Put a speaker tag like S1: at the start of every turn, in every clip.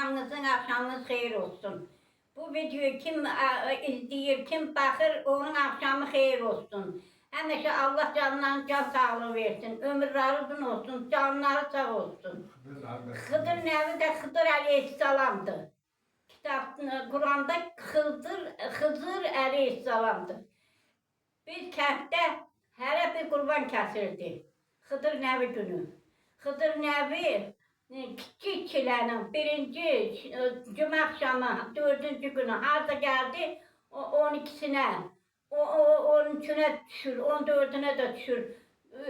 S1: Sabahınızın, akşamınız xeyir olsun. Bu videoyu kim izləyir, kim baxır, onun akşamı xeyir olsun. Həmişə Allah canlarına can sağlığı versin, ömürləri uzun olsun, canları sağ olsun. Xıdır nəvi də Xıdır Əleyhisselamdır. Quranda Xızır Əleyhisselamdır. Biz kənddə hərə bir qurban kəsirdi. Xıdır nəvi günü. Xıdır nəvi kiçik çilənin birinci cümə axşamı, 4-cü günü harda gəldi, 12-sinə, 13-ünə düşür, 14-ünə də düşür.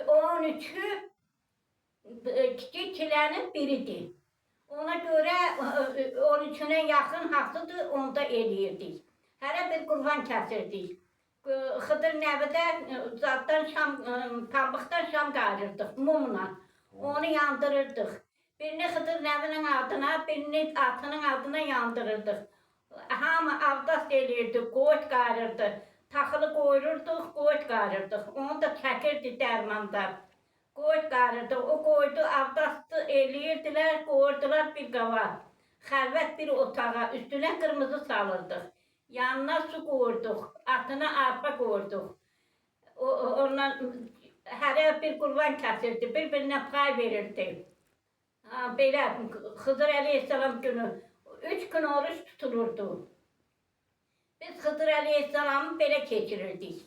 S1: 13-ü kiçik çilənin biridir. Ona görə 13-ünə yaxın haqqıdır, onda eləyirdik. Hərə bir qurban kəsirdik. Xıdır nəvidə zaddan pambıqdan şam qayırırdıq, mumla. Onu yandırırdıq. Birini Xıdır nəvinin adına, birini atının adına yandırırdıq. Hamı avdas eləyirdi, qoyut qayırırdı. Taxılı qoyururduq, qoyut qayırırdıq. Onu da çəkirdi dərmanda. Qoyut qayırırdıq. O qoydu, avdası eləyirdilər, qoyurdular bir qava. Xəlvət bir otağa, üstünə qırmızı salırdıq. Yanına su qoyurduq, atına arpa qoyurduq. Ondan hərə bir qurban kəsirdi, bir-birinə pay verirdi. Belə Xıdır Əleyhisselam günü 3 gün oruç tutulurdu. Biz Xıdır Əleyhisselamı belə keçirirdik.